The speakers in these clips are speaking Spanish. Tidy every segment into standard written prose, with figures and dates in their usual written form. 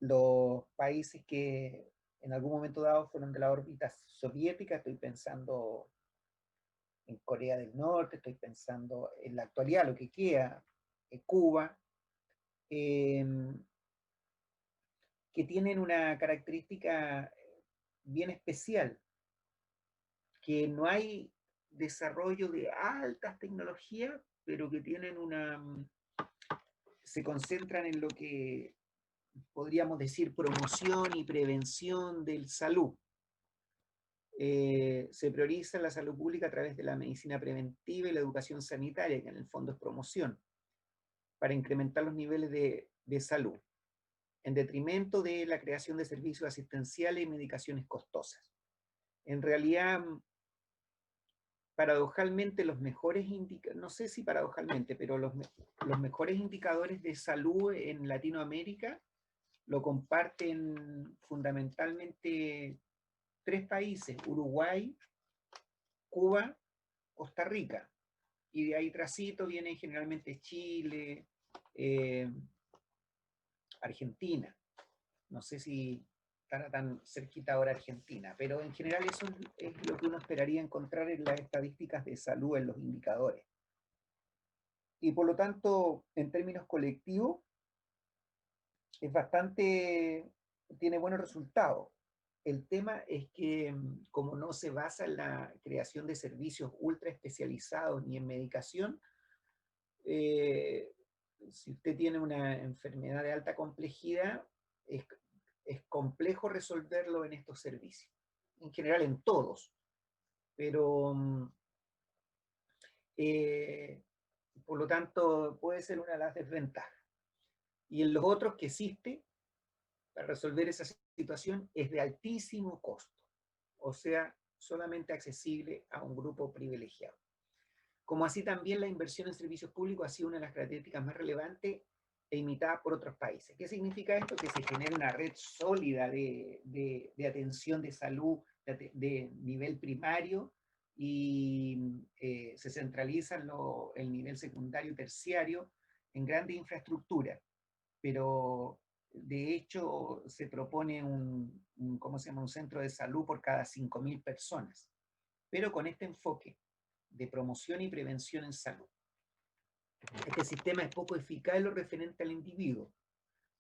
los países que en algún momento dado fueron de la órbita soviética, estoy pensando en Corea del Norte, estoy pensando en la actualidad, lo que queda, Cuba, eh, que tienen una característica bien especial, que no hay desarrollo de altas tecnologías, pero que tienen se concentran en lo que podríamos decir promoción y prevención del salud. Se prioriza la salud pública a través de la medicina preventiva y la educación sanitaria, que en el fondo es promoción, para incrementar los niveles de salud, en detrimento de la creación de servicios asistenciales y medicaciones costosas. En realidad, paradojalmente, los mejores indicadores, no sé si paradojalmente, pero los mejores indicadores de salud en Latinoamérica lo comparten fundamentalmente tres países: Uruguay, Cuba, Costa Rica. Y de ahí trasito vienen generalmente Chile, eh, Argentina. No sé si estará tan cerquita ahora Argentina, pero en general eso es lo que uno esperaría encontrar en las estadísticas de salud, en los indicadores. Y por lo tanto, en términos colectivos, es bastante, tiene buenos resultados. El tema es que, como no se basa en la creación de servicios ultra especializados ni en medicación, eh, si usted tiene una enfermedad de alta complejidad, es complejo resolverlo en estos servicios. En general en todos, pero eh, por lo tanto puede ser una de las desventajas. Y en los otros que existe, para resolver esa situación, es de altísimo costo, o sea, solamente accesible a un grupo privilegiado. Como así también la inversión en servicios públicos ha sido una de las características más relevantes e imitada por otros países. ¿Qué significa esto? Que se genera una red sólida de atención de salud de nivel primario y se centraliza el nivel secundario y terciario en grandes infraestructuras, pero de hecho se propone ¿cómo se llama? Un centro de salud por cada 5.000 personas, pero con este enfoque de promoción y prevención en salud. Este sistema es poco eficaz en lo referente al individuo,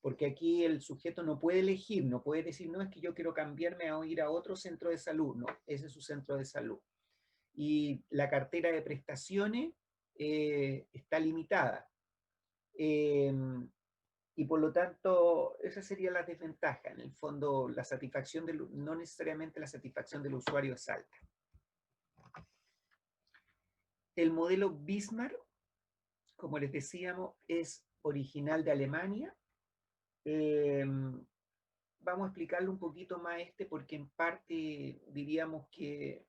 porque aquí el sujeto no puede elegir, no puede decir, no, es que yo quiero cambiarme a ir a otro centro de salud, no, ese es su centro de salud. Y la cartera de prestaciones está limitada. Y por lo tanto, esa sería la desventaja. En el fondo, la satisfacción no necesariamente la satisfacción del usuario es alta. El modelo Bismarck, como les decíamos, es original de Alemania. Vamos a explicarlo un poquito más porque en parte diríamos que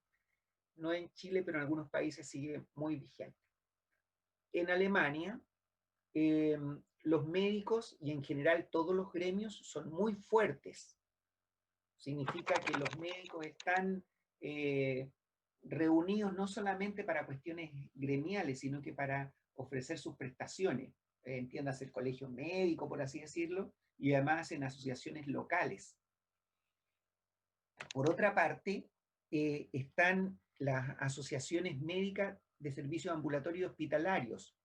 no en Chile, pero en algunos países sigue muy vigente. En Alemania, los médicos y en general todos los gremios son muy fuertes. Significa que los médicos están reunidos no solamente para cuestiones gremiales, sino que para ofrecer sus prestaciones, entiéndase el colegio médico, por así decirlo, y además en asociaciones locales. Por otra parte, están las asociaciones médicas de servicios ambulatorios hospitalarios,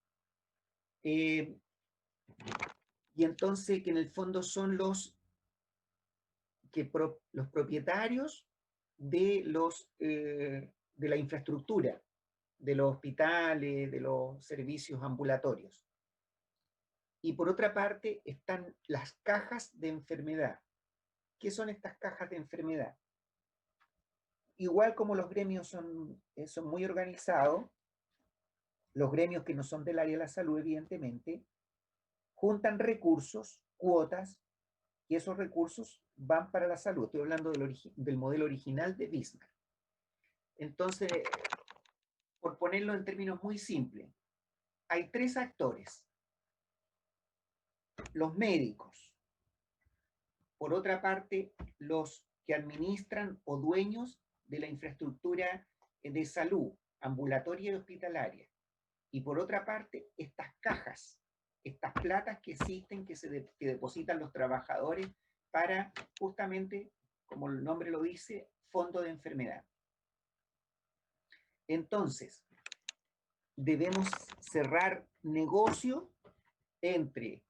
y entonces que en el fondo son los propietarios de la infraestructura, de los hospitales, de los servicios ambulatorios. Y por otra parte están las cajas de enfermedad. ¿Qué son estas cajas de enfermedad? Igual como los gremios son muy organizados, los gremios que no son del área de la salud, evidentemente, juntan recursos, cuotas, y esos recursos van para la salud. Estoy hablando del modelo original de Bismarck. Entonces, por ponerlo en términos muy simples, hay tres actores: los médicos, por otra parte, los que administran o dueños de la infraestructura de salud, ambulatoria y hospitalaria, y por otra parte, estas cajas, estas platas que existen, que depositan los trabajadores para justamente, como el nombre lo dice, fondo de enfermedad. Entonces, debemos cerrar negocio entre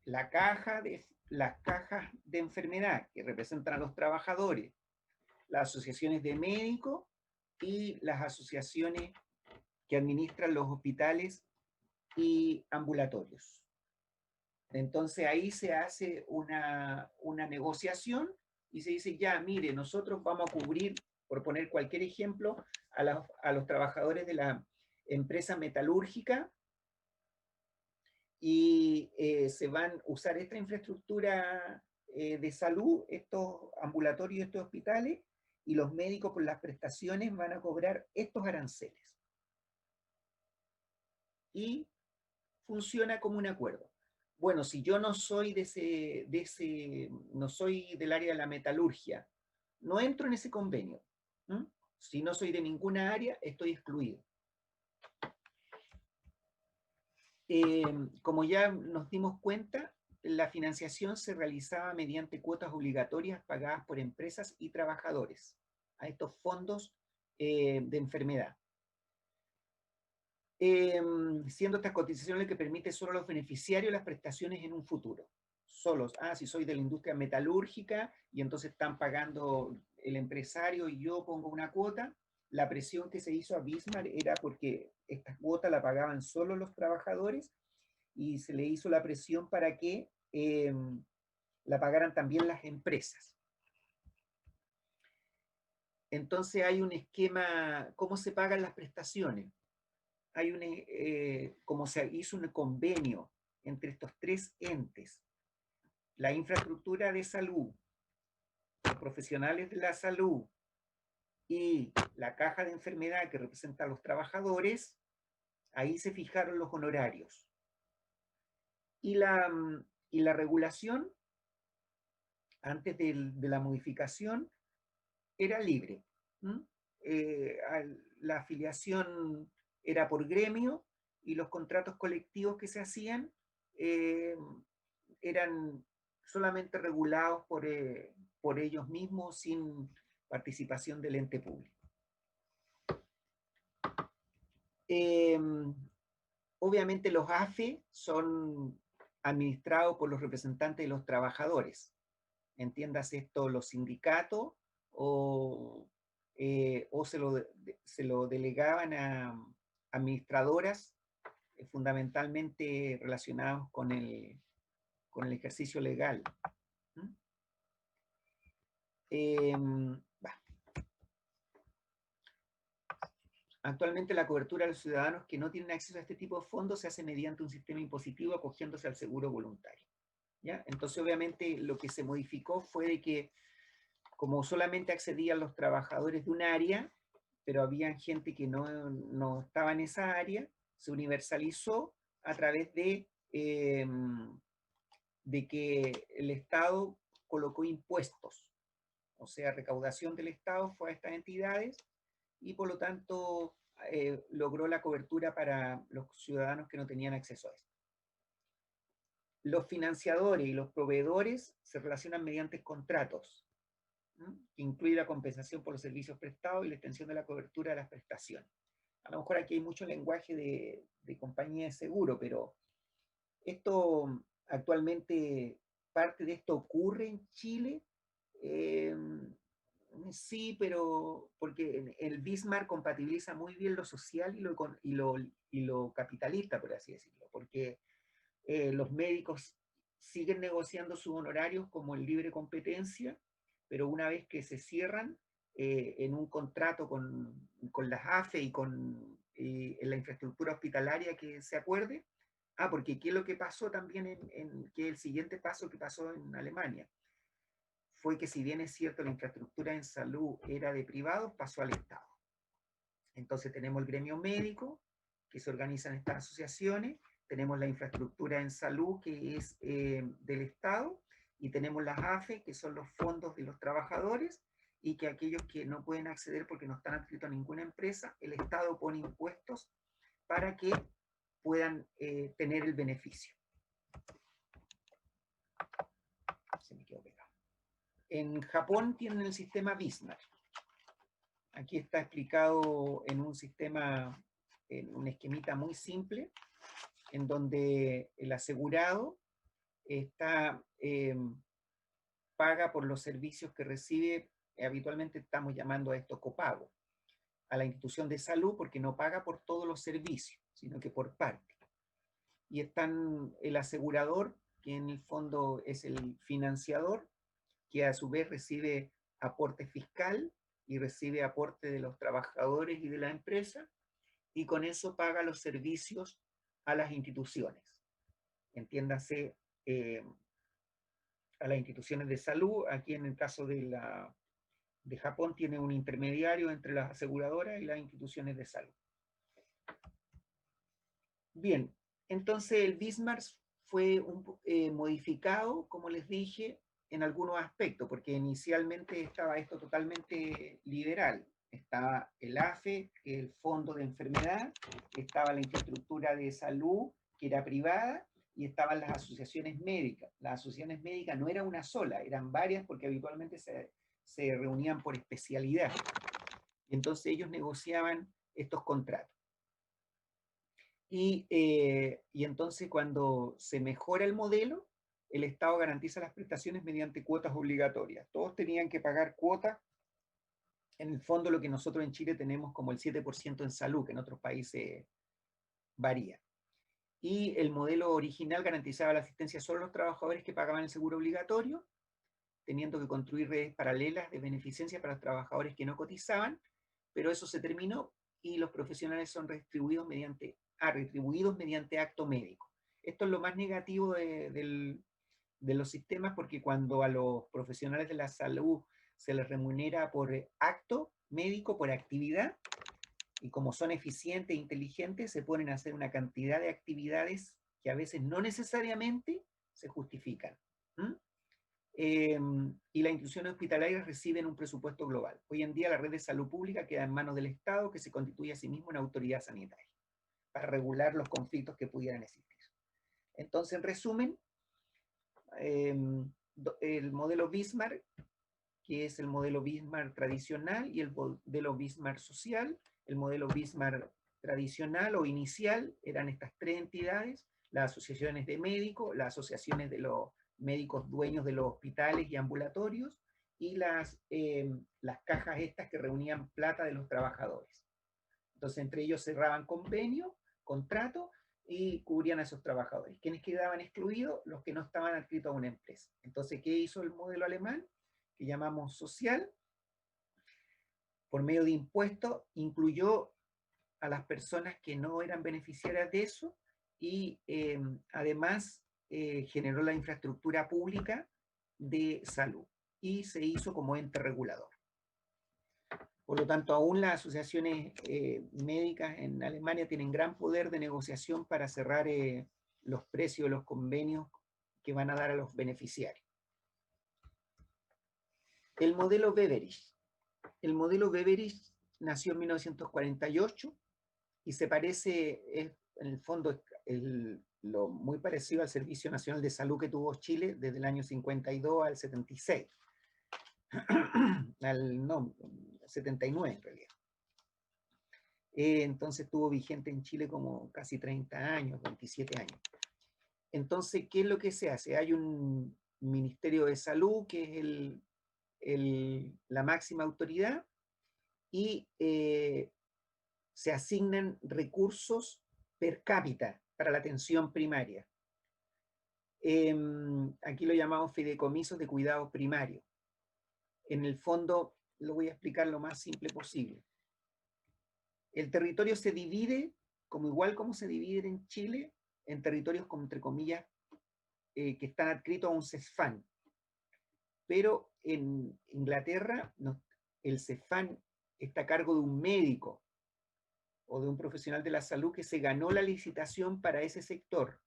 las cajas de enfermedad que representan a los trabajadores, las asociaciones de médicos y las asociaciones que administran los hospitales y ambulatorios. Entonces ahí se hace una negociación y se dice, ya, mire, nosotros vamos a cubrir, por poner cualquier ejemplo, a los trabajadores de la empresa metalúrgica y se van a usar esta infraestructura de salud, estos ambulatorios, estos hospitales, y los médicos por las prestaciones van a cobrar estos aranceles. Y funciona como un acuerdo. Bueno, si yo no soy no soy del área de la metalurgia, no entro en ese convenio. ¿Mm? Si no soy de ninguna área, estoy excluido. Como ya nos dimos cuenta, la financiación se realizaba mediante cuotas obligatorias pagadas por empresas y trabajadores a estos fondos de enfermedad. Siendo estas cotizaciones que permite solo a los beneficiarios las prestaciones en un futuro. Solos, si soy de la industria metalúrgica y entonces están pagando el empresario y yo pongo una cuota, la presión que se hizo a Bismarck era porque esta cuota la pagaban solo los trabajadores y se le hizo la presión para que la pagaran también las empresas. Entonces hay un esquema, ¿cómo se pagan las prestaciones? Hay como se hizo un convenio entre estos tres entes, la infraestructura de salud, los profesionales de la salud y la caja de enfermedad que representa a los trabajadores, ahí se fijaron los honorarios. Y la regulación, antes de la modificación, era libre. La afiliación era por gremio y los contratos colectivos que se hacían eran solamente regulados por ellos mismos sin participación del ente público. Obviamente los AFE son administrados por los representantes de los trabajadores. Entiendas esto, los sindicatos o se lo delegaban a administradoras fundamentalmente relacionados con el ejercicio legal. Actualmente la cobertura de los ciudadanos que no tienen acceso a este tipo de fondos se hace mediante un sistema impositivo acogiéndose al seguro voluntario. ¿Ya? Entonces obviamente lo que se modificó fue de que como solamente accedían los trabajadores de un área, pero había gente que no estaba en esa área, se universalizó a través de que el Estado colocó impuestos, o sea, recaudación del Estado fue a estas entidades y por lo tanto logró la cobertura para los ciudadanos que no tenían acceso a esto. Los financiadores y los proveedores se relacionan mediante contratos, que incluye la compensación por los servicios prestados y la extensión de la cobertura de las prestaciones. A lo mejor aquí hay mucho lenguaje de compañía de seguro, pero esto actualmente, parte de esto ocurre en Chile. Sí, pero porque el Bismarck compatibiliza muy bien lo social y lo capitalista, por así decirlo, porque los médicos siguen negociando sus honorarios como en libre competencia, pero una vez que se cierran en un contrato con las AFE y en la infraestructura hospitalaria que se acuerde, porque ¿qué es lo que pasó también que el siguiente paso que pasó en Alemania? Fue que si bien es cierto la infraestructura en salud era de privados, pasó al Estado. Entonces tenemos el gremio médico, que se organiza en estas asociaciones, tenemos la infraestructura en salud, que es del Estado, y tenemos las AFE, que son los fondos de los trabajadores, y que aquellos que no pueden acceder porque no están adscritos a ninguna empresa, el Estado pone impuestos para que puedan tener el beneficio. se me quedó pegado. En Japón tienen el sistema Bismarck. Aquí está explicado en un sistema, en un esquemita muy simple, en donde el asegurado está, paga por los servicios que recibe. Habitualmente estamos llamando a esto copago, a la institución de salud, porque no paga por todos los servicios, sino que por parte. Y están el asegurador, que en el fondo es el financiador, que a su vez recibe aporte fiscal y recibe aporte de los trabajadores y de la empresa, y con eso paga los servicios a las instituciones. Entiéndase, a las instituciones de salud. Aquí en el caso de Japón tiene un intermediario entre las aseguradoras y las instituciones de salud. Bien, entonces el Bismarck fue modificado, como les dije, en algunos aspectos, porque inicialmente estaba esto totalmente liberal. Estaba el AFE, que es el Fondo de Enfermedad, estaba la infraestructura de salud, que era privada, y estaban las asociaciones médicas. Las asociaciones médicas no era una sola, eran varias, porque habitualmente se reunían por especialidad. Y entonces ellos negociaban estos contratos. Y entonces cuando se mejora el modelo, el Estado garantiza las prestaciones mediante cuotas obligatorias. Todos tenían que pagar cuotas. En el fondo lo que nosotros en Chile tenemos como el 7% en salud, que en otros países varía. Y el modelo original garantizaba la asistencia solo a los trabajadores que pagaban el seguro obligatorio, teniendo que construir redes paralelas de beneficencia para los trabajadores que no cotizaban, pero eso se terminó y los profesionales son retribuidos mediante acto médico. Esto es lo más negativo de los sistemas, porque cuando a los profesionales de la salud se les remunera por acto médico, por actividad, y como son eficientes e inteligentes, se ponen a hacer una cantidad de actividades que a veces no necesariamente se justifican. Y las instituciones hospitalarias reciben un presupuesto global. Hoy en día la red de salud pública queda en manos del Estado, que se constituye a sí mismo una autoridad sanitaria para regular los conflictos que pudieran existir. Entonces, en resumen, el modelo Bismarck, que es el modelo Bismarck tradicional, y el modelo Bismarck social. El modelo Bismarck tradicional o inicial eran estas tres entidades: las asociaciones de médicos, las asociaciones de los médicos dueños de los hospitales y ambulatorios, y las cajas estas que reunían plata de los trabajadores. Entonces entre ellos cerraban convenios, contratos, y cubrían a esos trabajadores. ¿Quiénes quedaban excluidos? Los que no estaban adscritos a una empresa. Entonces, ¿qué hizo el modelo alemán? Que llamamos social. Por medio de impuestos, incluyó a las personas que no eran beneficiarias de eso, y además generó la infraestructura pública de salud y se hizo como ente regulador. Por lo tanto, aún las asociaciones médicas en Alemania tienen gran poder de negociación para cerrar los precios de los convenios que van a dar a los beneficiarios. El modelo Beveridge. El modelo Beveridge nació en 1948 y se parece, en el fondo, muy parecido al Servicio Nacional de Salud que tuvo Chile desde el año 52 al 76. No, 79 en realidad. Entonces estuvo vigente en Chile como casi 30 años, 27 años. Entonces, ¿qué es lo que se hace? Hay un Ministerio de Salud, que es la máxima autoridad, y se asignan recursos per cápita para la atención primaria. Aquí lo llamamos fideicomisos de cuidado primario. En el fondo, lo voy a explicar lo más simple posible. El territorio se divide, igual como se divide en Chile, en territorios, como entre comillas, que están adscritos a un CESFAN. Pero en Inglaterra, el CESFAN está a cargo de un médico o de un profesional de la salud que se ganó la licitación para ese sector.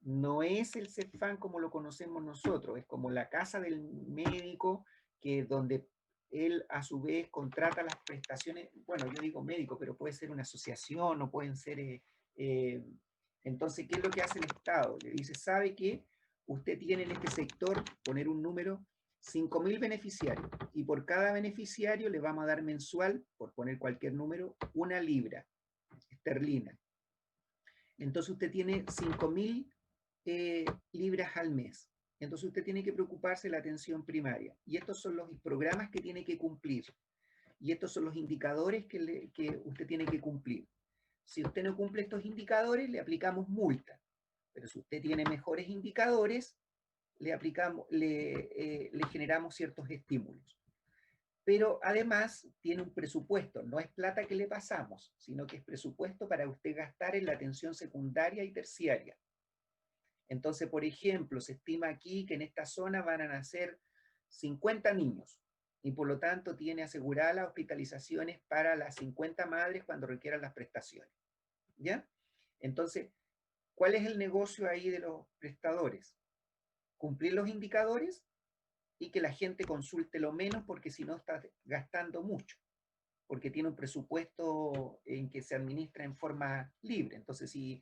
No es el CESFAN como lo conocemos nosotros, es como la casa del médico, que donde él a su vez contrata las prestaciones. Bueno, yo digo médico, pero puede ser una asociación o pueden ser... entonces, ¿qué es lo que hace el Estado? Le dice, ¿sabe qué? usted tiene en este sector, poner un número, 5.000 beneficiarios, y por cada beneficiario le vamos a dar mensual, por poner cualquier número, 1 libra esterlina. Entonces usted tiene 5.000 libras al mes. Entonces usted tiene que preocuparse de la atención primaria. Y estos son los programas que tiene que cumplir. Y estos son los indicadores que usted tiene que cumplir. Si usted no cumple estos indicadores, le aplicamos multa. Pero si usted tiene mejores indicadores, le generamos ciertos estímulos. Pero además tiene un presupuesto, no es plata que le pasamos, sino que es presupuesto para usted gastar en la atención secundaria y terciaria. Entonces, por ejemplo, se estima aquí que en esta zona van a nacer 50 niños, y por lo tanto tiene aseguradas las hospitalizaciones para las 50 madres cuando requieran las prestaciones. ¿Ya? Entonces, ¿cuál es el negocio ahí de los prestadores? Cumplir los indicadores y que la gente consulte lo menos, porque si no está gastando mucho, porque tiene un presupuesto en que se administra en forma libre. Entonces, si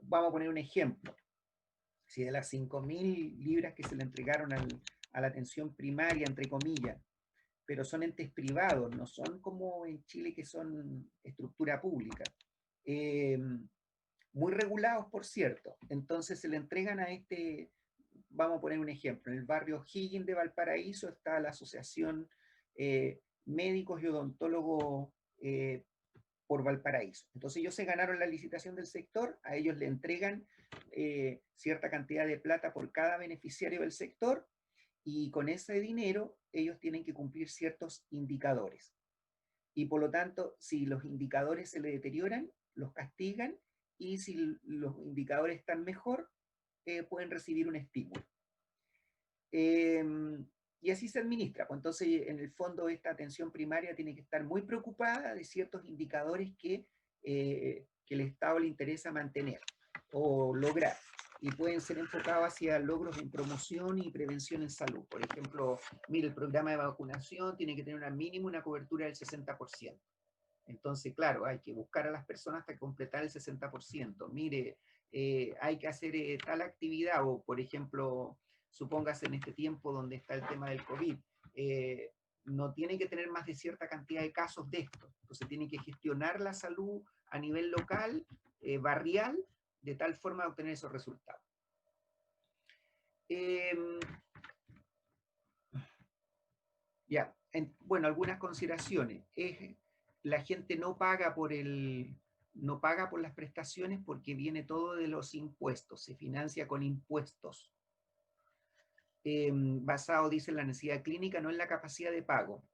vamos a poner un ejemplo, si de las 5.000 libras que se le entregaron a la atención primaria, entre comillas, pero son entes privados, no son como en Chile que son estructura pública, muy regulados, por cierto. Entonces se le entregan a este, vamos a poner un ejemplo, en el barrio Higgins de Valparaíso está la Asociación Médicos y Odontólogos por Valparaíso. Entonces ellos se ganaron la licitación del sector, a ellos le entregan cierta cantidad de plata por cada beneficiario del sector, y con ese dinero ellos tienen que cumplir ciertos indicadores. Y por lo tanto, si los indicadores se le deterioran, los castigan, y si los indicadores están mejor, pueden recibir un estímulo. Y así se administra. Pues entonces, en el fondo, esta atención primaria tiene que estar muy preocupada de ciertos indicadores que el Estado le interesa mantener o lograr, y pueden ser enfocados hacia logros en promoción y prevención en salud. Por ejemplo, mire, el programa de vacunación tiene que tener mínimo una cobertura del 60%. Entonces, claro, hay que buscar a las personas hasta completar el 60%. Mire, hay que hacer tal actividad, o por ejemplo, supóngase en este tiempo donde está el tema del COVID, no tiene que tener más de cierta cantidad de casos de esto. Entonces tiene que gestionar la salud a nivel local, barrial, de tal forma de obtener esos resultados. Ya, bueno, algunas consideraciones. La gente no paga por las prestaciones porque viene todo de los impuestos, se financia con impuestos. Basado, dice, en la necesidad clínica, no en la capacidad de pago.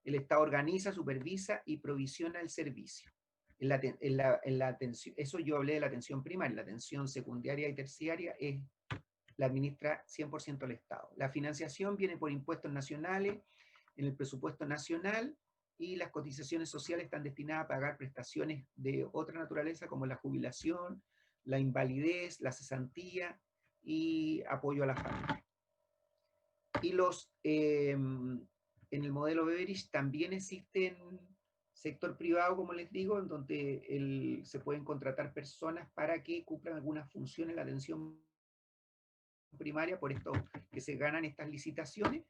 El Estado organiza, supervisa y provisiona el servicio. En la atención, eso yo hablé de la atención primaria. La atención secundaria y terciaria la administra 100% el Estado. La financiación viene por impuestos nacionales, en el presupuesto nacional, y las cotizaciones sociales están destinadas a pagar prestaciones de otra naturaleza, como la jubilación, la invalidez, la cesantía y apoyo a la familia. Y en el modelo Beveridge también existen sector privado, como les digo, en donde se pueden contratar personas para que cumplan algunas funciones en la atención primaria, por esto que se ganan estas licitaciones,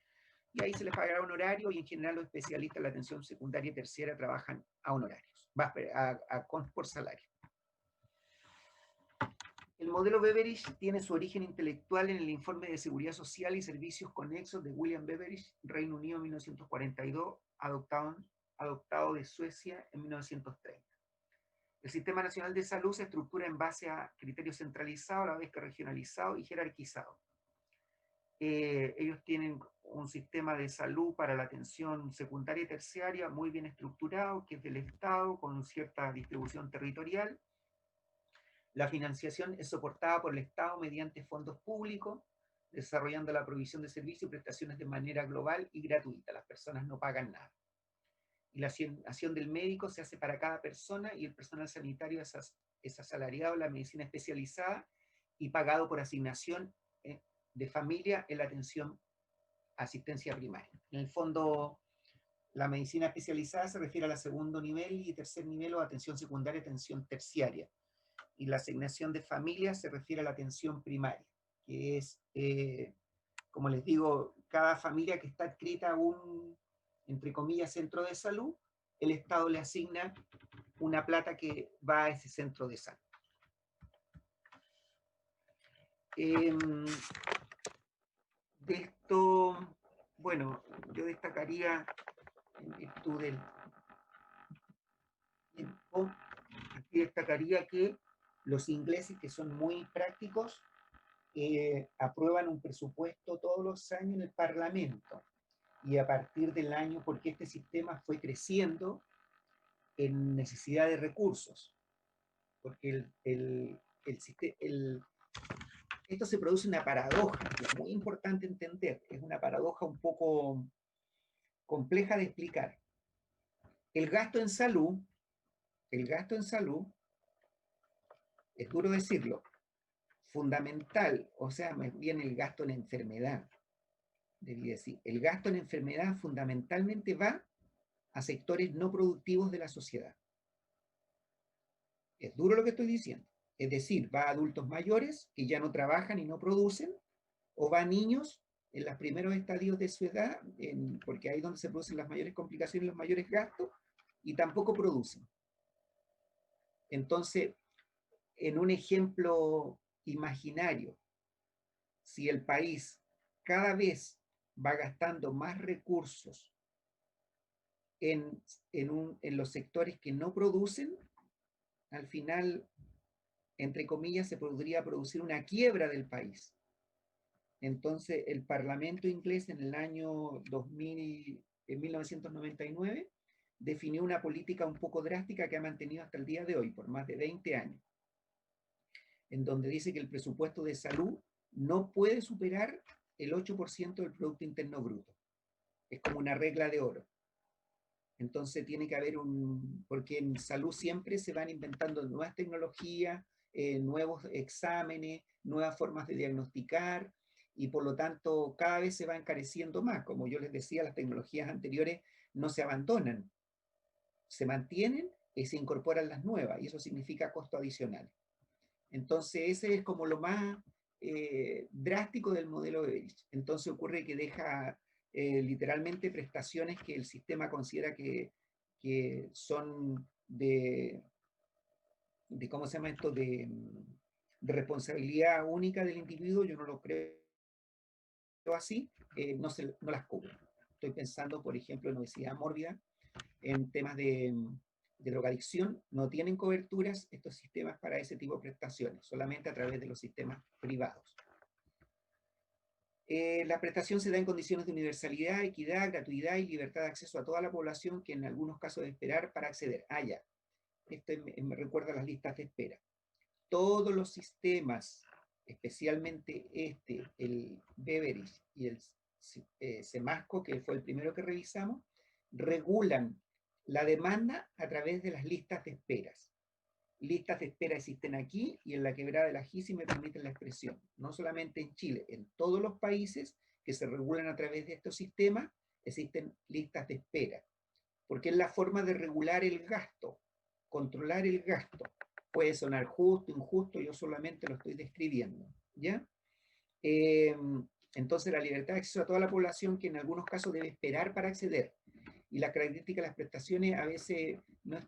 y ahí se les pagará honorario, y en general los especialistas en la atención secundaria y terciaria trabajan a honorarios, por salario. El modelo Beveridge tiene su origen intelectual en el Informe de Seguridad Social y Servicios Conexos de William Beveridge, Reino Unido, 1942, adoptado de Suecia en 1930. El Sistema Nacional de Salud se estructura en base a criterios centralizados, a la vez que regionalizados y jerarquizados. Ellos tienen un sistema de salud para la atención secundaria y terciaria muy bien estructurado, que es del Estado, con cierta distribución territorial. La financiación es soportada por el Estado mediante fondos públicos, desarrollando la provisión de servicios y prestaciones de manera global y gratuita. Las personas no pagan nada. Y la asignación del médico se hace para cada persona, y el personal sanitario es asalariado en la medicina especializada y pagado por asignación de familia en la asistencia primaria. En el fondo, la medicina especializada se refiere a la segundo nivel y tercer nivel, o atención secundaria y atención terciaria. Y la asignación de familia se refiere a la atención primaria. que es, como les digo, cada familia que está adscrita a un, entre comillas, centro de salud, el Estado le asigna una plata que va a ese centro de salud. De esto, bueno, yo destacaría, en virtud del tiempo, aquí destacaría que los ingleses, que son muy prácticos, aprueban un presupuesto todos los años en el Parlamento, y a partir del año, porque este sistema fue creciendo en necesidad de recursos, porque esto se produce una paradoja, que es muy importante entender, es una paradoja un poco compleja de explicar. El gasto en salud, el gasto en salud, es duro decirlo, fundamental, o sea, más bien el gasto en enfermedad, debí decir, el gasto en enfermedad fundamentalmente va a sectores no productivos de la sociedad. Es duro lo que estoy diciendo. Es decir, va a adultos mayores que ya no trabajan y no producen, o va a niños en los primeros estadios de su edad, porque ahí es donde se producen las mayores complicaciones, los mayores gastos, y tampoco producen. Entonces, en un ejemplo imaginario, si el país cada vez va gastando más recursos en los sectores que no producen, al final, entre comillas, se podría producir una quiebra del país. Entonces, el Parlamento inglés en el año 2000, en 1999, definió una política un poco drástica que ha mantenido hasta el día de hoy, por más de 20 años, en donde dice que el presupuesto de salud no puede superar el 8% del Producto Interno Bruto. Es como una regla de oro. Entonces tiene que haber porque en salud siempre se van inventando nuevas tecnologías, nuevos exámenes, nuevas formas de diagnosticar, y por lo tanto cada vez se va encareciendo más. Como yo les decía, las tecnologías anteriores no se abandonan, se mantienen y se incorporan las nuevas, y eso significa costo adicional. Entonces ese es como lo más drástico del modelo de Beveridge. Entonces ocurre que deja literalmente prestaciones que el sistema considera que son ¿cómo se llama esto? De responsabilidad única del individuo. Yo no lo creo así, no las cubre. Estoy pensando, por ejemplo, en obesidad mórbida, en temas de drogadicción. No tienen coberturas estos sistemas para ese tipo de prestaciones, solamente a través de los sistemas privados. La prestación se da en condiciones de universalidad, equidad, gratuidad y libertad de acceso a toda la población, que en algunos casos debe esperar para acceder. Ya. Esto me recuerda a las listas de espera. Todos los sistemas, especialmente el Beveridge y el Semasco, que fue el primero que revisamos, regulan la demanda a través de las listas de esperas. Listas de espera existen aquí y en la Quebrada del Ají, si me permiten la expresión. No solamente en Chile, en todos los países que se regulan a través de estos sistemas existen listas de espera, porque es la forma de regular el gasto, controlar el gasto. Puede sonar justo, injusto, yo solamente lo estoy describiendo, ¿ya? Entonces la libertad de acceso a toda la población, que en algunos casos debe esperar para acceder, y la característica de las prestaciones a veces no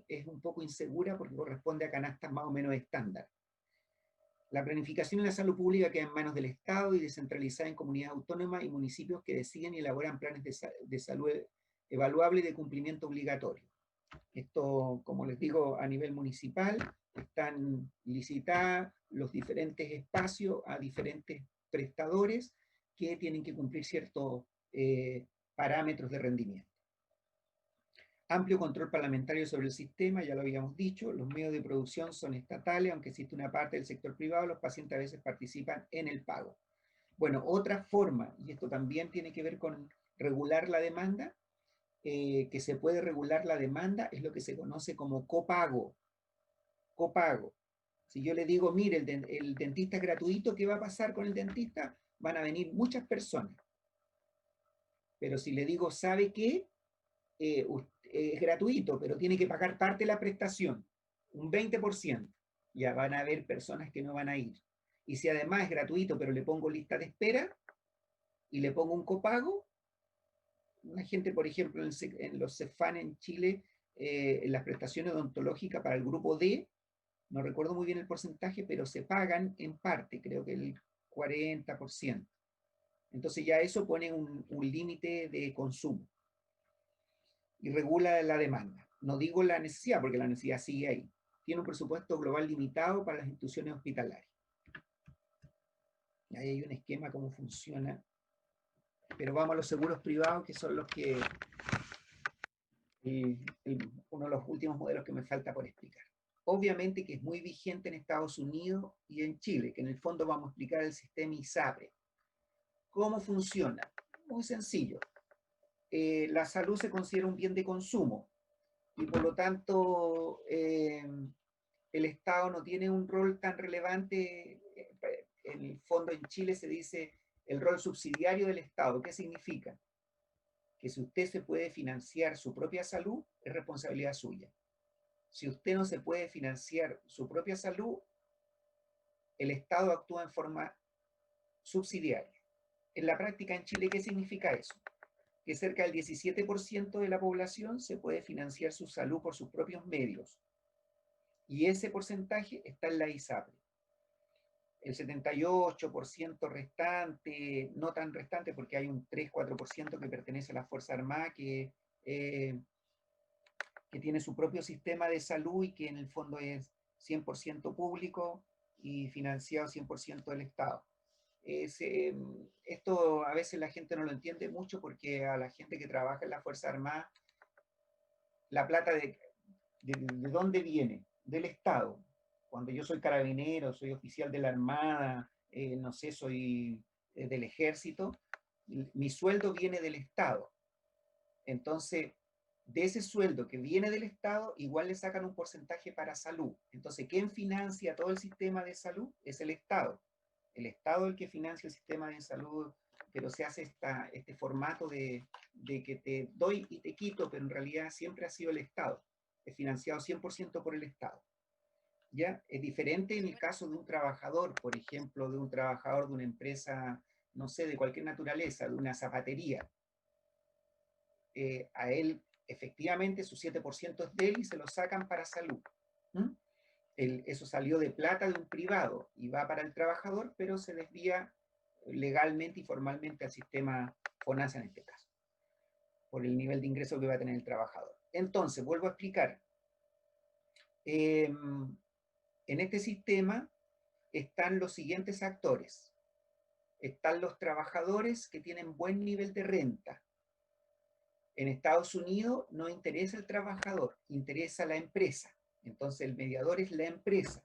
es un poco insegura porque corresponde a canastas más o menos estándar. La planificación en la salud pública queda en manos del Estado y descentralizada en comunidades autónomas y municipios que deciden y elaboran planes de salud evaluable y de cumplimiento obligatorio. Esto, como les digo, a nivel municipal, están licitados los diferentes espacios a diferentes prestadores que tienen que cumplir ciertos parámetros de rendimiento. Amplio control parlamentario sobre el sistema, ya lo habíamos dicho. Los medios de producción son estatales, aunque existe una parte del sector privado, los pacientes a veces participan en el pago. Bueno, otra forma, y esto también tiene que ver con regular la demanda, que se puede regular la demanda, es lo que se conoce como copago. Copago. Si yo le digo, mire, el dentista es gratuito, ¿qué va a pasar con el dentista? Van a venir muchas personas. Pero si le digo, ¿sabe qué? Es gratuito, pero tiene que pagar parte de la prestación, un 20%. Ya van a haber personas que no van a ir. Y si además es gratuito, pero le pongo lista de espera y le pongo un copago, la gente, por ejemplo, en los CEFAN en Chile, en las prestaciones odontológicas para el grupo D, no recuerdo muy bien el porcentaje, pero se pagan en parte, creo que el 40%. Entonces ya eso pone un límite de consumo y regula la demanda. No digo la necesidad, porque la necesidad sigue ahí. Tiene un presupuesto global limitado para las instituciones hospitalarias. Ahí hay un esquema cómo funciona. Pero vamos a los seguros privados, que son los que uno de los últimos modelos que me falta por explicar. Obviamente que es muy vigente en Estados Unidos y en Chile, que en el fondo vamos a explicar el sistema ISAPRE. ¿Cómo funciona? Muy sencillo. La salud se considera un bien de consumo y por lo tanto el Estado no tiene un rol tan relevante. En el fondo en Chile se dice el rol subsidiario del Estado. ¿Qué significa? Que si usted se puede financiar su propia salud, es responsabilidad suya. Si usted no se puede financiar su propia salud, el Estado actúa en forma subsidiaria. En la práctica en Chile, ¿qué significa eso? Que cerca del 17% de la población se puede financiar su salud por sus propios medios. Y ese porcentaje está en la ISAPRE. El 78% restante, no tan restante porque hay un 3-4% que pertenece a la Fuerza Armada, que tiene su propio sistema de salud y que en el fondo es 100% público y financiado 100% del Estado. Esto a veces la gente no lo entiende mucho porque a la gente que trabaja en la Fuerza Armada, la plata de dónde viene, del Estado. Cuando yo soy carabinero, soy oficial de la Armada, no sé, soy del Ejército, mi sueldo viene del Estado. Entonces, de ese sueldo que viene del Estado, igual le sacan un porcentaje para salud. Entonces, ¿quién financia todo el sistema de salud? Es el Estado. El Estado es el que financia el sistema de salud, pero se hace este formato de que te doy y te quito, pero en realidad siempre ha sido el Estado. Es financiado 100% por el Estado. ¿Ya? Es diferente en el caso de un trabajador, por ejemplo, de un trabajador de una empresa, no sé, de cualquier naturaleza, de una zapatería. A él efectivamente su 7% es de él y se lo sacan para salud. Eso salió de plata de un privado y va para el trabajador, pero se desvía legalmente y formalmente al sistema FONASA en este caso, por el nivel de ingreso que va a tener el trabajador. Entonces, vuelvo a explicar. En este sistema están los siguientes actores. Están los trabajadores que tienen buen nivel de renta. En Estados Unidos no interesa el trabajador, interesa la empresa. Entonces el mediador es la empresa.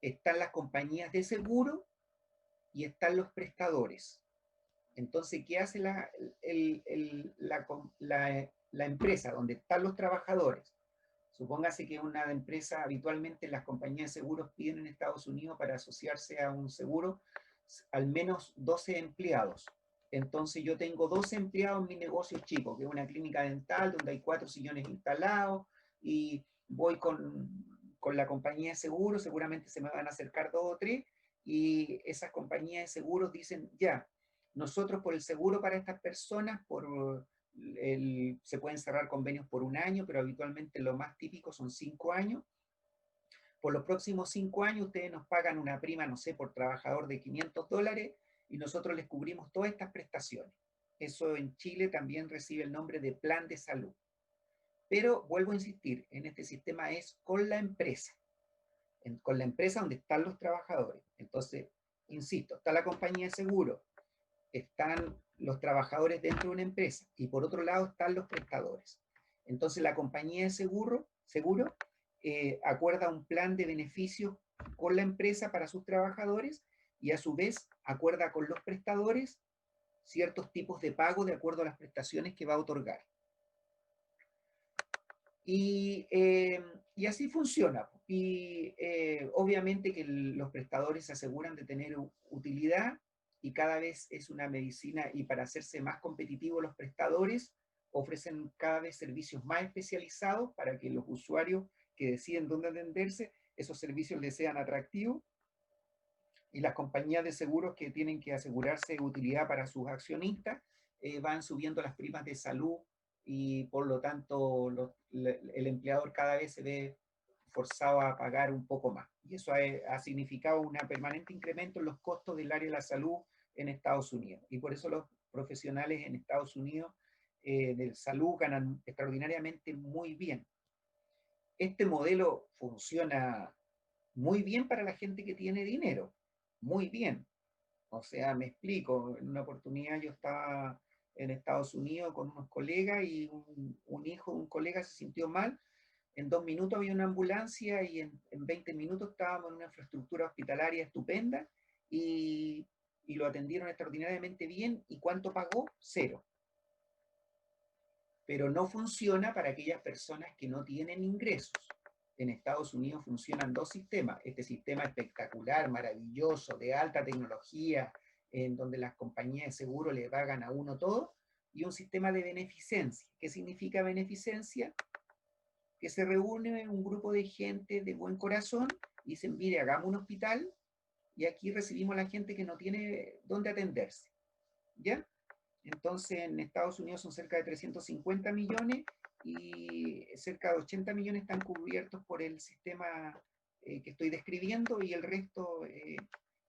Están las compañías de seguro y están los prestadores. Entonces, ¿qué hace la empresa donde están los trabajadores? Supóngase que una empresa, habitualmente las compañías de seguros piden en Estados Unidos para asociarse a un seguro al menos 12 empleados. Entonces yo tengo 12 empleados en mi negocio chico, que es una clínica dental donde hay 4 sillones instalados y voy con la compañía de seguros, seguramente se me van a acercar 2 o 3 y esas compañías de seguros dicen, ya, nosotros por el seguro para estas personas, se pueden cerrar convenios por 1 año, pero habitualmente lo más típico son 5 años. Por los próximos 5 años ustedes nos pagan una prima, no sé, por trabajador de $500 y nosotros les cubrimos todas estas prestaciones. Eso en Chile también recibe el nombre de plan de salud. Pero vuelvo a insistir, en este sistema es con la empresa. Con la empresa donde están los trabajadores. Entonces, insisto, está la compañía de seguro, están los trabajadores dentro de una empresa y por otro lado están los prestadores. Entonces la compañía de seguro acuerda un plan de beneficios con la empresa para sus trabajadores y a su vez acuerda con los prestadores ciertos tipos de pago de acuerdo a las prestaciones que va a otorgar. Y así funciona. Y obviamente que los prestadores se aseguran de tener utilidad y cada vez es una medicina, y para hacerse más competitivos los prestadores ofrecen cada vez servicios más especializados para que los usuarios que deciden dónde atenderse, esos servicios les sean atractivos. y las compañías de seguros que tienen que asegurarse utilidad para sus accionistas van subiendo las primas de salud y por lo tanto el empleador cada vez se ve forzado a pagar un poco más. Y eso ha significado un permanente incremento en los costos del área de la salud en Estados Unidos. Y por eso los profesionales en Estados Unidos de salud ganan extraordinariamente muy bien. Este modelo funciona muy bien para la gente que tiene dinero, muy bien. O sea, me explico, en una oportunidad yo estaba en Estados Unidos con unos colegas y un hijo de un colega se sintió mal. En 2 minutos había una ambulancia y en 20 minutos estábamos en una infraestructura hospitalaria estupenda y lo atendieron extraordinariamente bien. ¿Y cuánto pagó? Cero. Pero no funciona para aquellas personas que no tienen ingresos. En Estados Unidos funcionan dos sistemas. Este sistema espectacular, maravilloso, de alta tecnología, en donde las compañías de seguro le pagan a uno todo, y un sistema de beneficencia. ¿Qué significa beneficencia? Que se reúne un grupo de gente de buen corazón y dicen, mire, hagamos un hospital y aquí recibimos a la gente que no tiene dónde atenderse. ¿Ya? Entonces en Estados Unidos son cerca de 350 millones y cerca de 80 millones están cubiertos por el sistema que estoy describiendo y el resto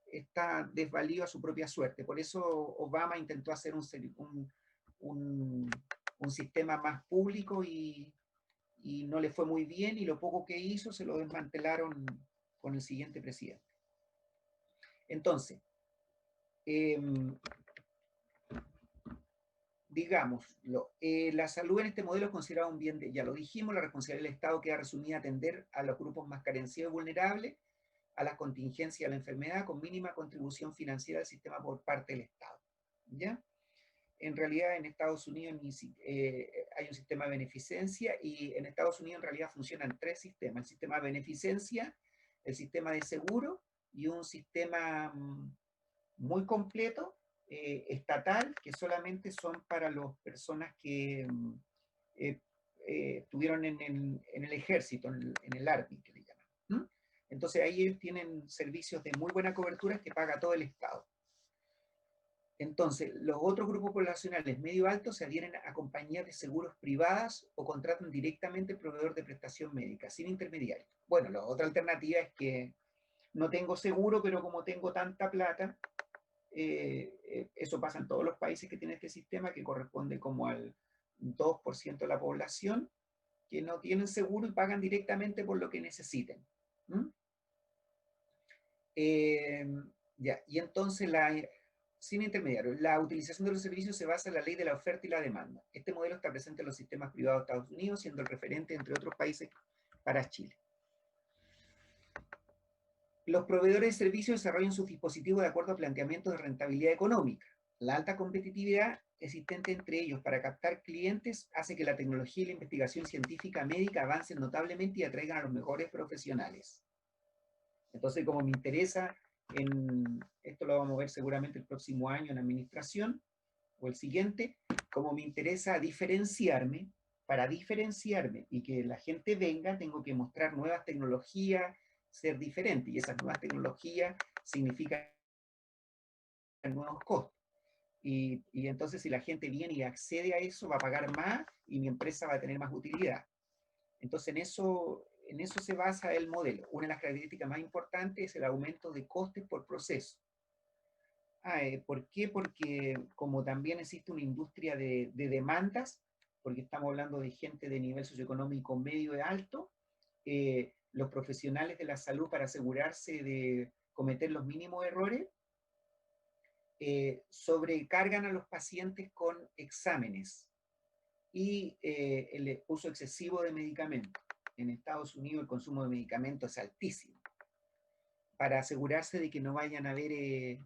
está desvalido a su propia suerte. Por eso Obama intentó hacer un sistema más público y no le fue muy bien y lo poco que hizo se lo desmantelaron con el siguiente presidente. Entonces, digámoslo, la salud en este modelo es considerada un bien, ya lo dijimos, la responsabilidad del Estado queda resumida a atender a los grupos más carenciados y vulnerables, a las contingencias de la enfermedad, con mínima contribución financiera del sistema por parte del Estado. ¿Ya? En realidad en Estados Unidos hay un sistema de beneficencia y en Estados Unidos en realidad funcionan tres sistemas, el sistema de beneficencia, el sistema de seguro y un sistema muy completo estatal, que solamente son para las personas que estuvieron en el ejército, en el Army, que le llaman. ¿Mm? Entonces ahí ellos tienen servicios de muy buena cobertura que paga todo el Estado. Entonces, los otros grupos poblacionales medio altos se adhieren a compañías de seguros privadas o contratan directamente al proveedor de prestación médica, sin intermediarios. Bueno, la otra alternativa es que no tengo seguro, pero como tengo tanta plata, eso pasa en todos los países que tienen este sistema, que corresponde como al 2% de la población, que no tienen seguro y pagan directamente por lo que necesiten. ¿Mm? Ya, y entonces sin intermediarios, la utilización de los servicios se basa en la ley de la oferta y la demanda. Este modelo está presente en los sistemas privados de Estados Unidos, siendo el referente entre otros países para Chile. Los proveedores de servicios desarrollan sus dispositivos de acuerdo a planteamientos de rentabilidad económica. La alta competitividad existente entre ellos para captar clientes hace que la tecnología y la investigación científica médica avancen notablemente y atraigan a los mejores profesionales. Entonces, como me interesa, esto lo vamos a ver seguramente el próximo año en administración, o el siguiente, como me interesa diferenciarme, para diferenciarme y que la gente venga, tengo que mostrar nuevas tecnologías, ser diferente, y esas nuevas tecnologías significan nuevos costos. Y entonces si la gente viene y accede a eso, va a pagar más y mi empresa va a tener más utilidad. Entonces en eso se basa el modelo. Una de las características más importantes es el aumento de costes por proceso. ¿Por qué? Porque como también existe una industria de demandas, porque estamos hablando de gente de nivel socioeconómico medio y alto, los profesionales de la salud, para asegurarse de cometer los mínimos errores, sobrecargan a los pacientes con exámenes y el uso excesivo de medicamentos. En Estados Unidos el consumo de medicamentos es altísimo, para asegurarse de que no vayan a haber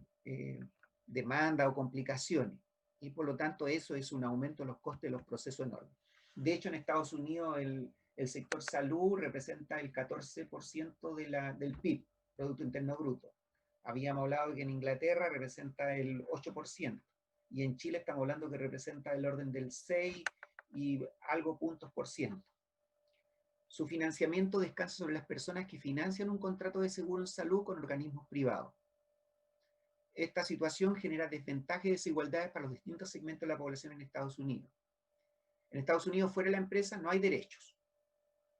demanda o complicaciones. Y por lo tanto eso es un aumento de los costes de los procesos enormes. De hecho, en Estados Unidos el sector salud representa el 14% del PIB, Producto Interno Bruto. Habíamos hablado que en Inglaterra representa el 8%, y en Chile estamos hablando que representa el orden del 6 y algo puntos por ciento. Su financiamiento descansa sobre las personas que financian un contrato de seguro en salud con organismos privados. esta situación genera desventajas y desigualdades para los distintos segmentos de la población en Estados Unidos. En Estados Unidos, fuera de la empresa, no hay derechos.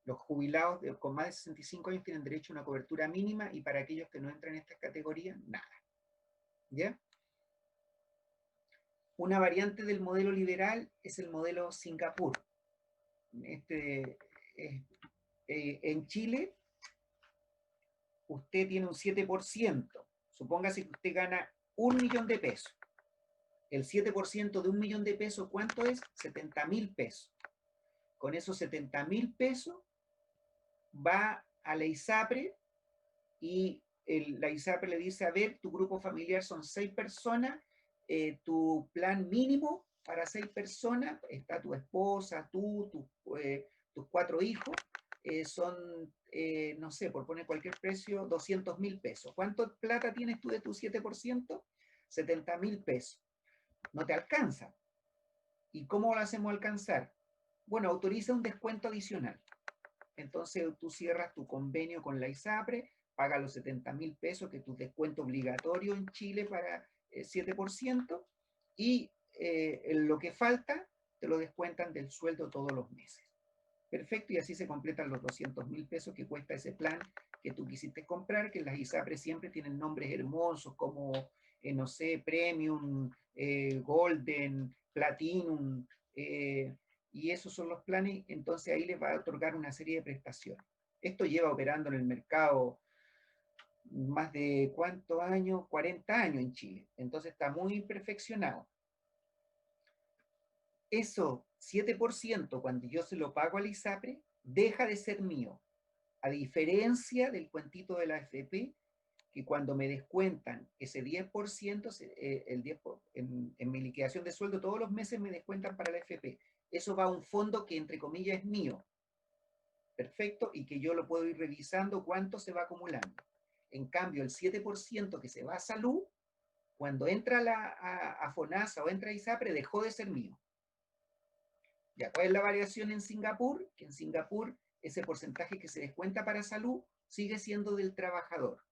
Los jubilados con más de 65 años tienen derecho a una cobertura mínima y para aquellos que no entran en estas categorías, nada. ¿Ya? Una variante del modelo liberal es el modelo Singapur. En Chile, usted tiene un 7%. Supóngase que usted gana 1.000.000 de pesos. El 7% de 1.000.000 de pesos, ¿cuánto es? 70.000 pesos. Con esos 70.000 pesos va a la ISAPRE y la ISAPRE le dice, a ver, tu grupo familiar son 6 personas, tu plan mínimo para 6 personas, está tu esposa, tus 4 hijos, son, no sé, por poner cualquier precio, 200.000 pesos. ¿Cuánto plata tienes tú de tu 7%? 70.000 pesos. No te alcanza. ¿Y cómo lo hacemos alcanzar? Bueno, autoriza un descuento adicional. Entonces tú cierras tu convenio con la ISAPRE, pagas los 70.000 pesos, que es tu descuento obligatorio en Chile para 7%, y lo que falta te lo descuentan del sueldo todos los meses. Perfecto, y así se completan los 200.000 pesos que cuesta ese plan que tú quisiste comprar, que las ISAPRE siempre tienen nombres hermosos como, no sé, Premium, Golden, Platinum, y esos son los planes, entonces ahí les va a otorgar una serie de prestaciones. Esto lleva operando en el mercado más de ¿cuántos años? 40 años en Chile, entonces está muy perfeccionado. Eso, 7%, cuando yo se lo pago al ISAPRE, deja de ser mío, a diferencia del cuentito de la AFP, que cuando me descuentan ese 10%, en mi liquidación de sueldo todos los meses me descuentan para la AFP. Eso va a un fondo que entre comillas es mío, perfecto, y que yo lo puedo ir revisando cuánto se va acumulando. En cambio, el 7% que se va a salud, cuando entra a FONASA o entra a ISAPRE, dejó de ser mío. Ya, ¿cuál es la variación en Singapur? Que en Singapur ese porcentaje que se descuenta para salud sigue siendo del trabajador.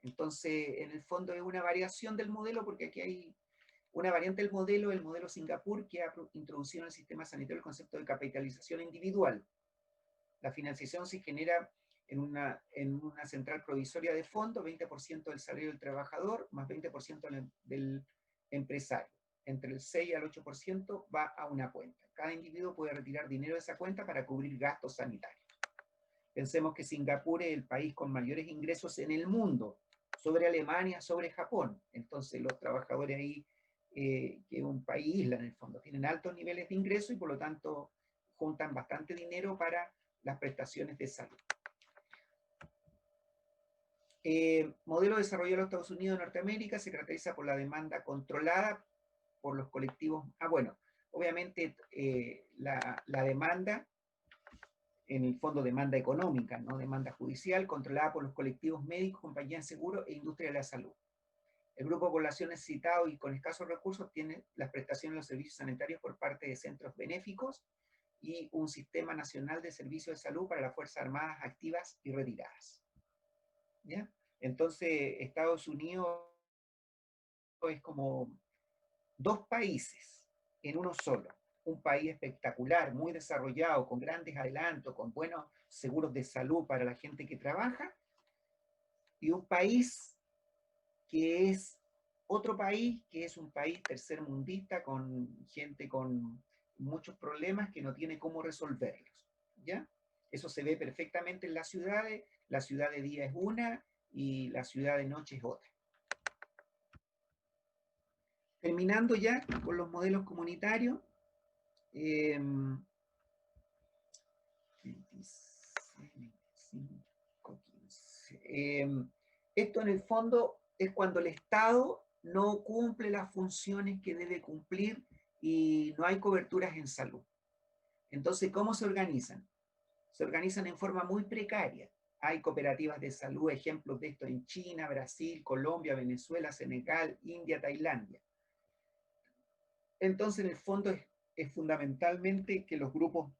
Entonces, en el fondo es una variación del modelo, porque aquí hay una variante del modelo, el modelo Singapur, que ha introducido en el sistema sanitario el concepto de capitalización individual. La financiación se genera en una central provisoria de fondo, 20% del salario del trabajador, más 20% del empresario. Entre el 6 al 8% va a una cuenta. Cada individuo puede retirar dinero de esa cuenta para cubrir gastos sanitarios. Pensemos que Singapur es el país con mayores ingresos en el mundo, sobre Alemania, sobre Japón. Entonces los trabajadores ahí, que es un país isla en el fondo, tienen altos niveles de ingreso y por lo tanto juntan bastante dinero para las prestaciones de salud. Modelo desarrollado en los Estados Unidos de Norteamérica se caracteriza por la demanda controlada por los colectivos. Bueno, obviamente la demanda, en el fondo demanda económica, no demanda judicial, controlada por los colectivos médicos, compañías de seguro e industria de la salud. El grupo de población necesitado y con escasos recursos tiene las prestaciones de los servicios sanitarios por parte de centros benéficos y un sistema nacional de servicios de salud para las Fuerzas Armadas activas y retiradas. ¿Ya? Entonces, Estados Unidos es como dos países en uno solo. Un país espectacular, muy desarrollado, con grandes adelantos, con buenos seguros de salud para la gente que trabaja, y un país que es otro país, que es un país tercermundista, con gente con muchos problemas que no tiene cómo resolverlos, ¿ya? Eso se ve perfectamente en las ciudades. La ciudad de día es una y la ciudad de noche es otra. Terminando ya con los modelos comunitarios, 26, 25, 15. Esto en el fondo es cuando el Estado no cumple las funciones que debe cumplir y no hay coberturas en salud. Entonces, ¿cómo se organizan? Se organizan en forma muy precaria. Hay cooperativas de salud, ejemplos de esto en China, Brasil, Colombia, Venezuela, Senegal, India, Tailandia. Entonces, en el fondo es fundamentalmente que los grupos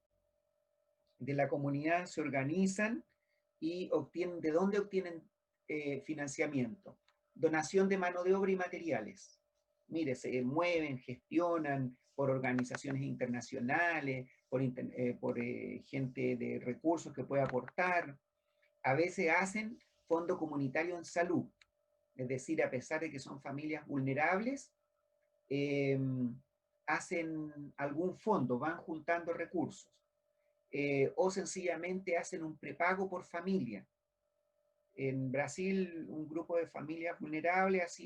de la comunidad se organizan y obtienen, ¿de dónde obtienen financiamiento? Donación de mano de obra y materiales. Mire, se mueven, gestionan por organizaciones internacionales, por gente de recursos que puede aportar. A veces hacen fondo comunitario en salud, es decir, a pesar de que son familias vulnerables, hacen algún fondo, van juntando recursos, o sencillamente hacen un prepago por familia. En Brasil, un grupo de familias vulnerables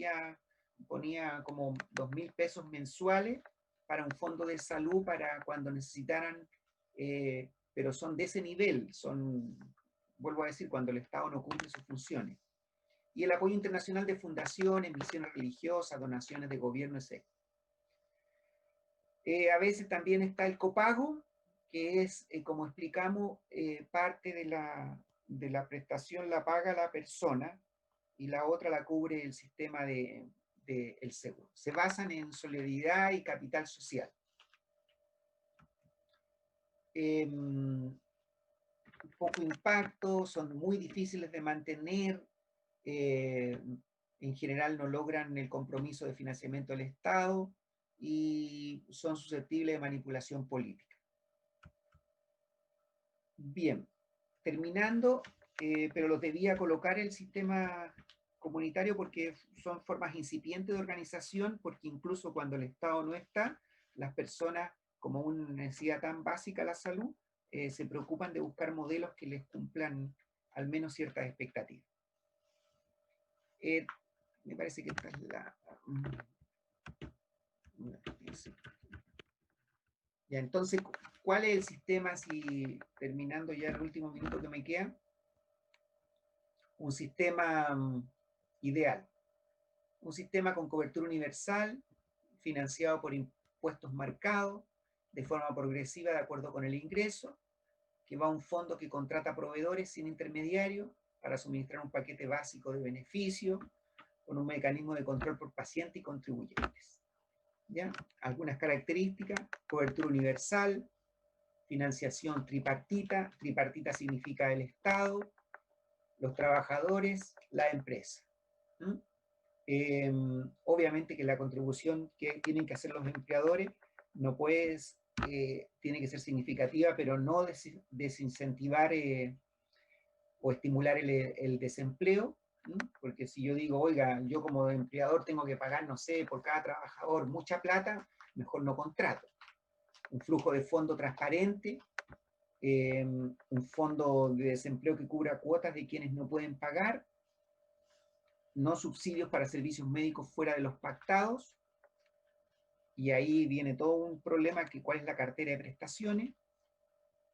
ponía como 2.000 pesos mensuales para un fondo de salud para cuando necesitaran, pero son de ese nivel, vuelvo a decir, cuando el Estado no cumple sus funciones. Y el apoyo internacional de fundaciones, misiones religiosas, donaciones de gobierno, etc. A veces también está el copago, que es, como explicamos, parte de la prestación la paga la persona y la otra la cubre el sistema del seguro. Se basan en solidaridad y capital social. Poco impacto, son muy difíciles de mantener, en general no logran el compromiso de financiamiento del Estado y son susceptibles de manipulación política. Bien, terminando, pero los debía colocar el sistema comunitario porque son formas incipientes de organización, porque incluso cuando el Estado no está, las personas, como una necesidad tan básica la salud, se preocupan de buscar modelos que les cumplan al menos ciertas expectativas. Me parece que esta es la... Ya, entonces, ¿cuál es el sistema, si terminando ya el último minuto que me queda? Un sistema ideal. Un sistema con cobertura universal, financiado por impuestos marcados, de forma progresiva de acuerdo con el ingreso, que va a un fondo que contrata proveedores sin intermediario para suministrar un paquete básico de beneficios, con un mecanismo de control por paciente y contribuyentes. ¿Ya? Algunas características: cobertura universal, financiación tripartita. Tripartita significa el Estado, los trabajadores, la empresa. Obviamente que la contribución que tienen que hacer los empleadores no tiene que ser significativa, pero no desincentivar o estimular el desempleo, porque si yo digo, oiga, yo como empleador tengo que pagar, no sé, por cada trabajador mucha plata, mejor no contrato. Un flujo de fondo transparente, un fondo de desempleo que cubra cuotas de quienes no pueden pagar, no subsidios para servicios médicos fuera de los pactados, y ahí viene todo un problema, que cuál es la cartera de prestaciones.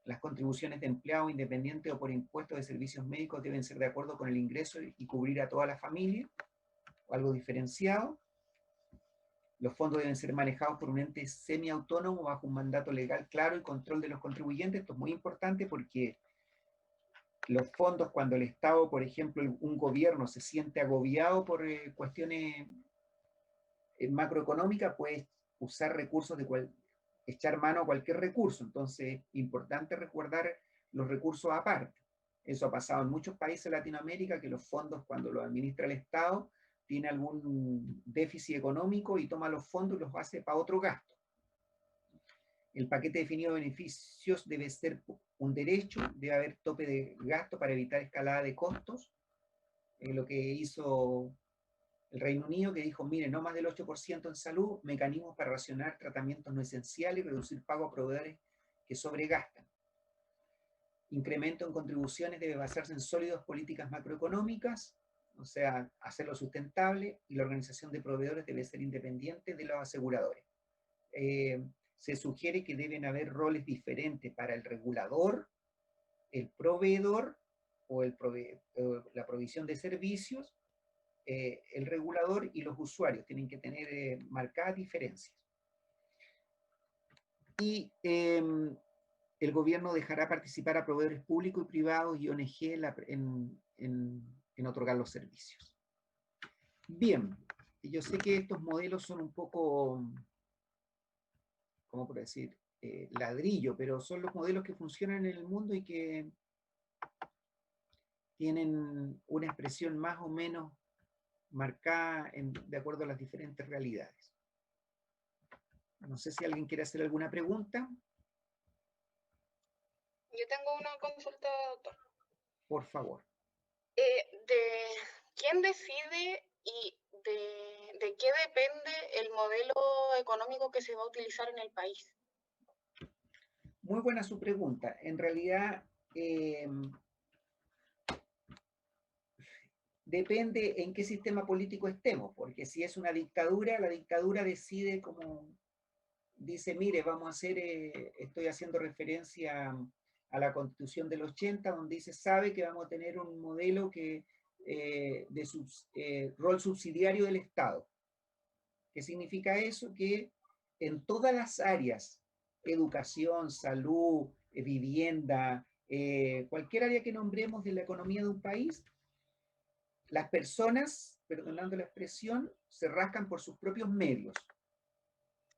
Las contribuciones de empleado independiente o por impuestos de servicios médicos deben ser de acuerdo con el ingreso y cubrir a toda la familia, o algo diferenciado. Los fondos deben ser manejados por un ente semiautónomo bajo un mandato legal claro y control de los contribuyentes. Esto es muy importante porque los fondos, cuando el Estado, por ejemplo, un gobierno se siente agobiado por cuestiones macroeconómicas, puede usar recursos echar mano a cualquier recurso. Entonces, importante recordar los recursos aparte. Eso ha pasado en muchos países de Latinoamérica, que los fondos, cuando los administra el Estado, tiene algún déficit económico y toma los fondos y los hace para otro gasto. El paquete definido de beneficios debe ser un derecho, debe haber tope de gasto para evitar escalada de costos. Lo que hizo el Reino Unido, que dijo, mire, no más del 8% en salud, mecanismos para racionar tratamientos no esenciales y reducir pago a proveedores que sobregastan. Incremento en contribuciones debe basarse en sólidas políticas macroeconómicas, o sea, hacerlo sustentable, y la organización de proveedores debe ser independiente de los aseguradores. Se sugiere que deben haber roles diferentes para el regulador, el proveedor o la provisión de servicios, el regulador y los usuarios tienen que tener marcadas diferencias. Y el gobierno dejará participar a proveedores públicos y privados y ONG en otorgar los servicios. Bien, yo sé que estos modelos son un poco, ¿cómo por decir? Ladrillo, pero son los modelos que funcionan en el mundo y que tienen una expresión más o menos marcada de acuerdo a las diferentes realidades. No sé si alguien quiere hacer alguna pregunta. Yo tengo una consulta, doctor. Por favor. ¿De quién decide y de qué depende el modelo económico que se va a utilizar en el país? Muy buena su pregunta. En realidad, depende en qué sistema político estemos, porque si es una dictadura, la dictadura decide como, dice, mire, vamos a hacer, estoy haciendo referencia a la Constitución del 80, donde dice, sabe que vamos a tener un modelo que, rol subsidiario del Estado. ¿Qué significa eso? Que en todas las áreas, educación, salud, vivienda, cualquier área que nombremos de la economía de un país, las personas, perdonando la expresión, se rascan por sus propios medios.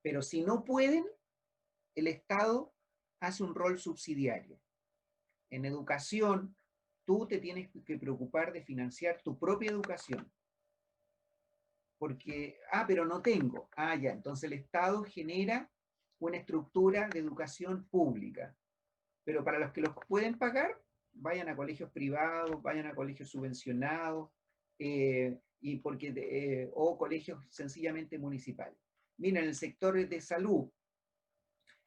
Pero si no pueden, el Estado hace un rol subsidiario. En educación, tú te tienes que preocupar de financiar tu propia educación. Porque, pero no tengo. Ya, entonces el Estado genera una estructura de educación pública. Pero para los que los pueden pagar, vayan a colegios privados, vayan a colegios subvencionados, o colegios sencillamente municipales. Mira, en el sector de salud,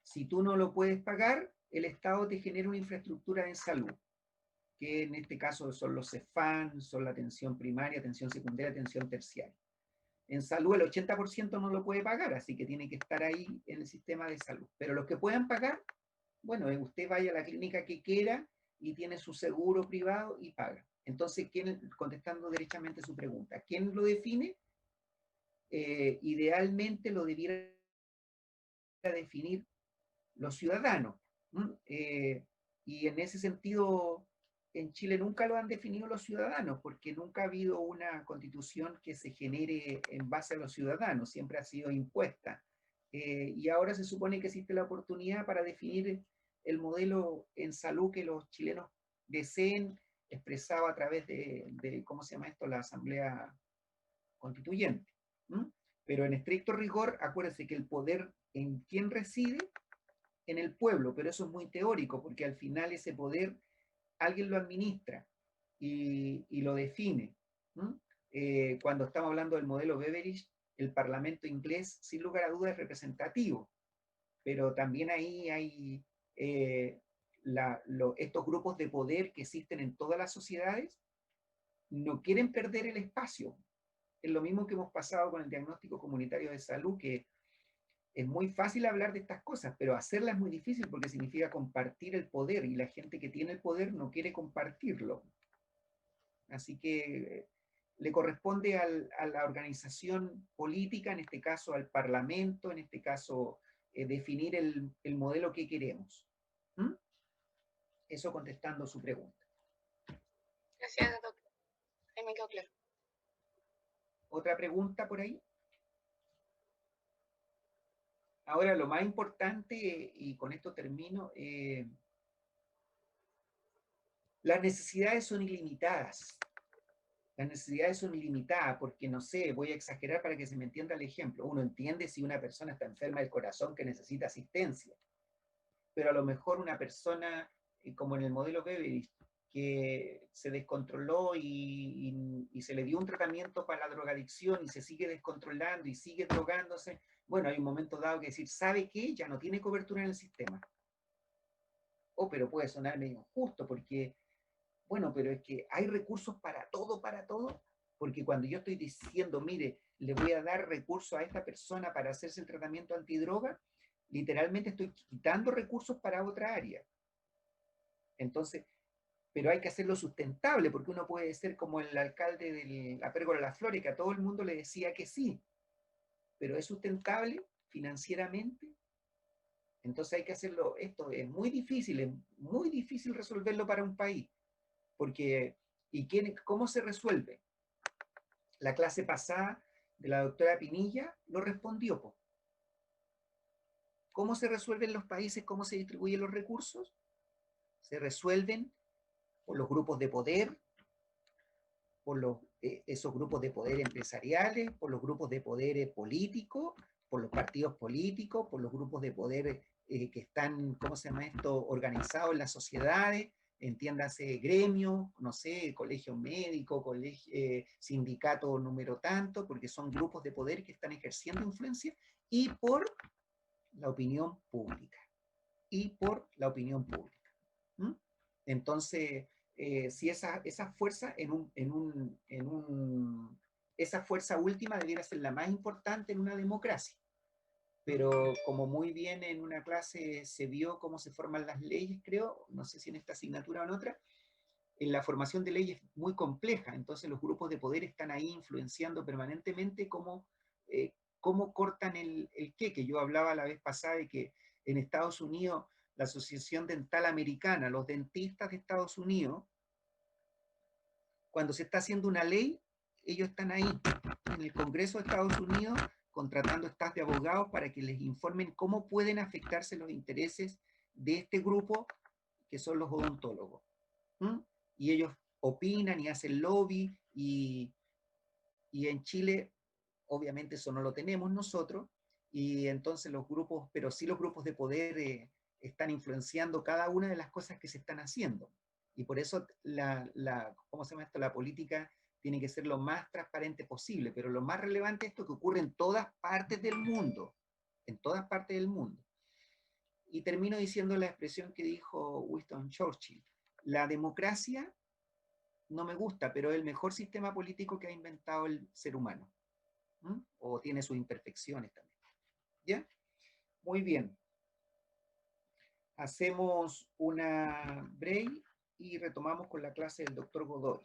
si tú no lo puedes pagar, el Estado te genera una infraestructura en salud, que en este caso son los CEFAM, son la atención primaria, atención secundaria, atención terciaria. En salud el 80% no lo puede pagar, así que tiene que estar ahí en el sistema de salud. Pero los que puedan pagar, bueno, usted vaya a la clínica que quiera y tiene su seguro privado y paga. Entonces, contestando derechamente su pregunta, ¿quién lo define? Idealmente lo debiera definir los ciudadanos. Y en ese sentido, en Chile nunca lo han definido los ciudadanos, porque nunca ha habido una constitución que se genere en base a los ciudadanos, siempre ha sido impuesta. Y ahora se supone que existe la oportunidad para definir el modelo en salud que los chilenos deseen, expresado a través de ¿cómo se llama esto? La Asamblea Constituyente. Pero en estricto rigor, acuérdense que el poder en quién reside, en el pueblo, pero eso es muy teórico, porque al final ese poder alguien lo administra y lo define. Cuando estamos hablando del modelo Beveridge, el Parlamento inglés, sin lugar a dudas, es representativo, pero también ahí hay estos grupos de poder que existen en todas las sociedades, no quieren perder el espacio. Es lo mismo que hemos pasado con el diagnóstico comunitario de salud, que es muy fácil hablar de estas cosas, pero hacerlas es muy difícil porque significa compartir el poder y la gente que tiene el poder no quiere compartirlo. Así que le corresponde a la organización política, en este caso al Parlamento, en este caso definir el modelo que queremos. Eso contestando su pregunta. Gracias, doctor. Ahí me quedó claro. ¿Otra pregunta por ahí? Ahora, lo más importante, y con esto termino, las necesidades son ilimitadas. Las necesidades son ilimitadas porque, no sé, voy a exagerar para que se me entienda el ejemplo. Uno entiende si una persona está enferma del corazón que necesita asistencia, pero a lo mejor una persona, como en el modelo Beveridge, que se descontroló y se le dio un tratamiento para la drogadicción y se sigue descontrolando y sigue drogándose, bueno, hay un momento dado que decir, ¿sabe qué? Ya no tiene cobertura en el sistema. Pero puede sonar medio injusto porque, bueno, pero es que hay recursos para todo, porque cuando yo estoy diciendo, mire, le voy a dar recursos a esta persona para hacerse el tratamiento antidroga, literalmente estoy quitando recursos para otra área. Entonces, pero hay que hacerlo sustentable, porque uno puede ser como el alcalde de la Pérgola de las Flores, que a todo el mundo le decía que sí, pero ¿es sustentable financieramente? Entonces hay que hacerlo, esto es muy difícil resolverlo para un país, porque, ¿cómo se resuelve? La clase pasada de la doctora Pinilla lo respondió, po. ¿Cómo se resuelven los países? ¿Cómo se distribuyen los recursos? Se resuelven por los grupos de poder, por esos grupos de poder empresariales, por los grupos de poder políticos, por los partidos políticos, por los grupos de poder que están, ¿cómo se llama esto?, organizados en las sociedades, entiéndase gremios, no sé, colegio médico, sindicato número tanto, porque son grupos de poder que están ejerciendo influencia, y por la opinión pública. Y por la opinión pública. ¿Mm? Entonces, si esa fuerza esa fuerza última debiera ser la más importante en una democracia. Pero como muy bien en una clase se vio cómo se forman las leyes, creo, no sé si en esta asignatura o en otra, en la formación de leyes es muy compleja, entonces los grupos de poder están ahí influenciando permanentemente cómo cortan el queque. Yo hablaba la vez pasada de que en Estados Unidos la Asociación Dental Americana, los dentistas de Estados Unidos, cuando se está haciendo una ley, ellos están ahí en el Congreso de Estados Unidos contratando staff de abogados para que les informen cómo pueden afectarse los intereses de este grupo que son los odontólogos. ¿Mm? Y ellos opinan y hacen lobby y en Chile obviamente eso no lo tenemos nosotros y entonces los grupos, pero sí los grupos de poder están influenciando cada una de las cosas que se están haciendo. Y por eso ¿cómo se llama esto? La política tiene que ser lo más transparente posible, pero lo más relevante es esto que ocurre en todas partes del mundo, en todas partes del mundo. Y termino diciendo la expresión que dijo Winston Churchill: la democracia no me gusta, pero es el mejor sistema político que ha inventado el ser humano. ¿Mm? O tiene sus imperfecciones también. ¿Ya? Muy bien. Hacemos una break y retomamos con la clase del doctor Godoy.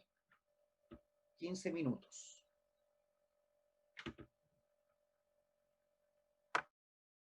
15 minutos.